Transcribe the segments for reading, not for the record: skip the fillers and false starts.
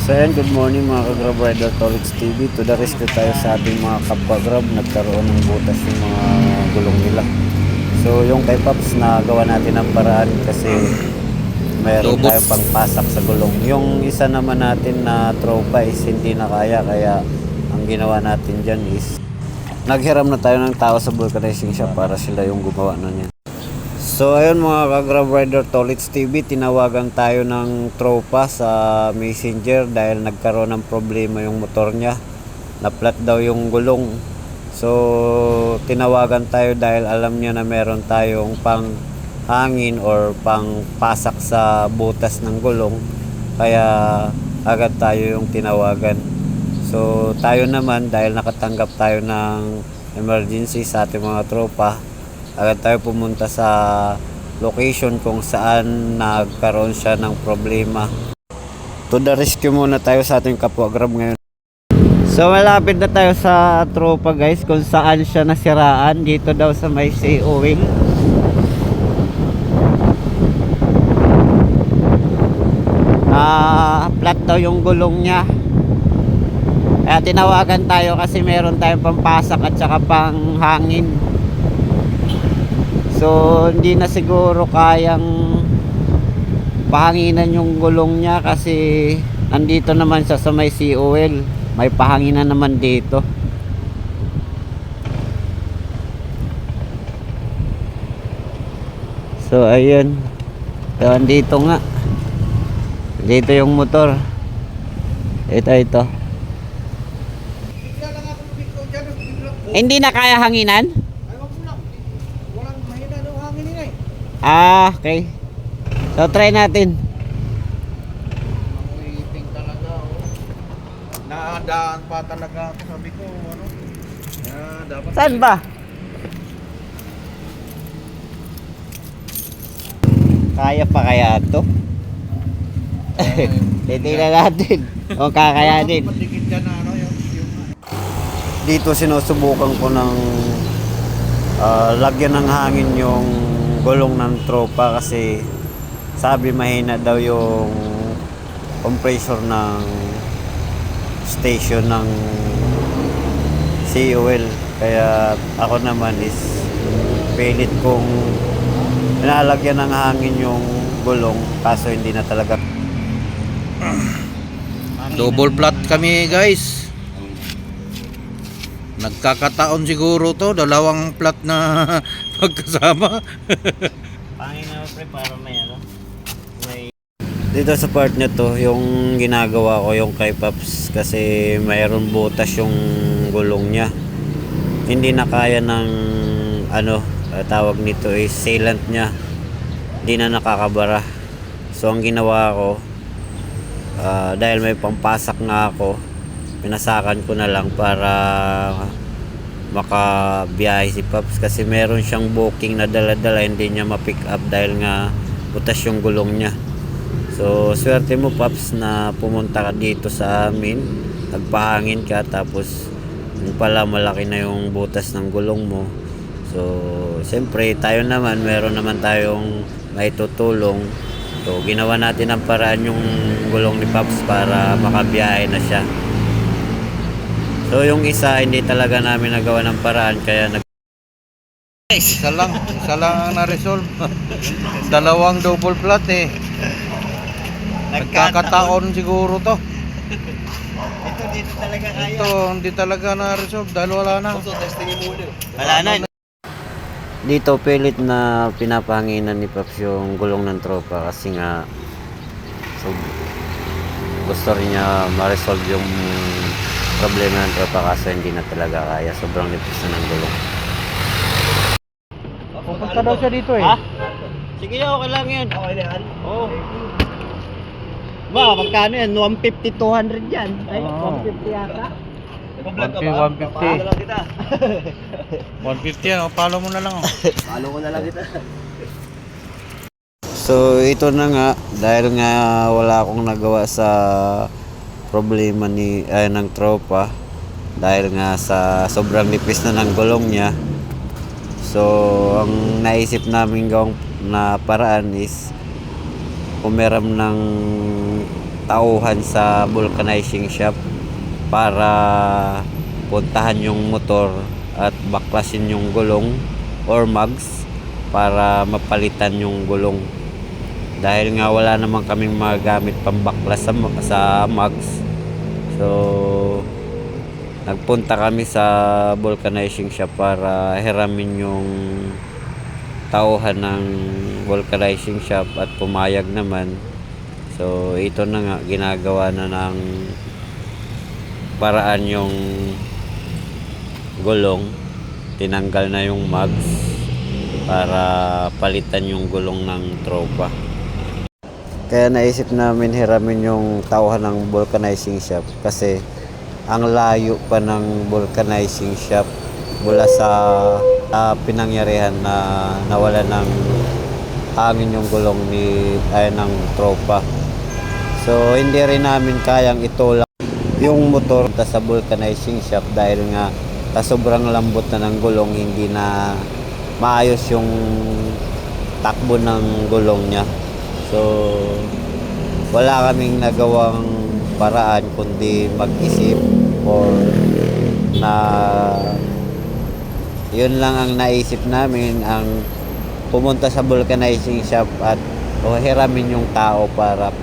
So ayan, good morning mga ka-Grab Rider Tolix TV. To the rescue tayo sa ating mga kapwa-Grab. Nagkaroon ng butas yung mga gulong nila. So yung kay Paps, nagawa natin ang paraan kasi mayroon tayong pangpasak sa gulong. Yung isa naman natin na tropa is hindi na kaya. Kaya ang ginawa natin dyan is naghiram na tayo ng tao sa vulcanizing shop para sila yung gumawa na niya. So ayun mga ka-Grab Rider Tolits TV, tinawagan tayo ng tropa sa Messenger dahil nagkaroon ng problema yung motor niya. Na-flat daw yung gulong. So tinawagan tayo dahil alam niya na meron tayong pang hangin or pang pasak sa butas ng gulong. Kaya agad tayo yung tinawagan. So tayo naman dahil nakatanggap tayo ng emergency sa ating mga tropa, agad tayo pumunta sa location kung saan nagkaroon siya ng problema. To the rescue muna tayo sa ating kapwa Grab ngayon. So malapit na tayo sa tropa guys kung saan siya nasiraan. Dito daw sa may CO wing. Flat daw yung gulong niya. Kaya tinawagan tayo kasi meron tayong pampasak at saka pang hangin. So hindi na siguro kayang pahanginan yung gulong niya kasi nandito naman siya sa may COL. May pahanginan naman dito. So ayun. So andito nga. Dito yung motor. Ito. Hindi na kaya hanginan? Okay. So try natin. Waiting talaga Naadaan pa talaga ako, sabi ko ano. Dapat Saan ba? Kaya pa kaya to? Titignan natin kung kakayanin. Patikit ka na ano yung Dito sinusubukan ko ng lagyan ng hangin yung gulong ng tropa kasi sabi mahina daw yung compressor ng station ng COL. Kaya ako naman is pilit kong pinalagyan ng hangin yung gulong kaso hindi na talaga. double flat kami guys. Nagkakataon siguro to, dalawang flat na magkasama. Pangin na pre para may dito sa part na to yung ginagawa ko yung kay Paps kasi mayroon butas yung gulong niya. Hindi na kaya ng tawag nito is sealant niya. Hindi na nakakabara. So ang ginawa ko dahil may pampasak na ako, pinasakan ko na lang para makabiyahe si Paps kasi meron siyang booking na dala-dala, hindi niya ma-pick up dahil nga butas yung gulong niya. So swerte mo Paps na pumunta ka dito sa amin, nagpahangin ka tapos yung pala malaki na yung butas ng gulong mo. So siyempre tayo naman meron naman tayong maitutulong. So ginawa natin ang paraan yung gulong ni Paps para makabiyahe na siya. So yung isa hindi talaga namin nagawa ng paraan kaya Isa lang ang na-resolve. Dalawang double flat Nagkakataon siguro to. Ito dito talaga kaya. Ito hindi talaga na-resolve dahil wala na. Wala na. Dito pilit na pinapahanginan ni Paps yung gulong ng tropa kasi nga so, gusto rin niya ma-resolve yung problema ng tropa kaso hindi na talaga kaya. Sobrang nipis na ng gulong. Pupunta daw siya dito Ha? Sige na, okay lang yan. Okay na yan? Oo. Ba, magkano yan? 150, 200 yan. Ay, 150 yata. 150. 150 follow mo na lang. Follow ko na lang kita. So ito na nga dahil nga wala akong nagawa sa problema ng tropa dahil nga sa sobrang nipis na ng gulong niya. So ang naisip namin gawang na paraan is pumiram ng tauhan sa vulcanizing shop para puntahan yung motor at baklasin yung gulong or mags para mapalitan yung gulong. Dahil nga wala naman kaming magamit pambaklas sa mags. So nagpunta kami sa vulcanizing shop para hiramin yung tauhan ng vulcanizing shop at pumayag naman. So ito na nga, ginagawa na ng paraan yung gulong. Tinanggal na yung mags para palitan yung gulong ng tropa. Kaya naisip namin hiramin yung tauhan ng vulcanizing shop kasi ang layo pa ng vulcanizing shop mula sa pinangyarihan na nawala ng hangin yung gulong ng tropa. So hindi rin namin kayang itulak yung motor sa vulcanizing shop dahil nga sa sobrang lambot na ng gulong, hindi na maayos yung takbo ng gulong niya. So wala kaming nagawang paraan kundi mag-isip or na yun lang ang naisip namin, ang pumunta sa vulcanizing shop at hiramin yung tao para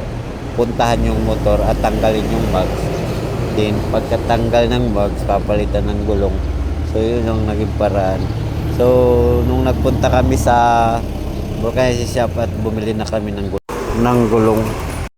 puntahan yung motor at tanggalin yung mags. Then pagkatanggal ng mags, papalitan ng gulong. So yun ang naging paraan. So nung nagpunta kami sa vulcanizing shop at bumili na kami ng gulong.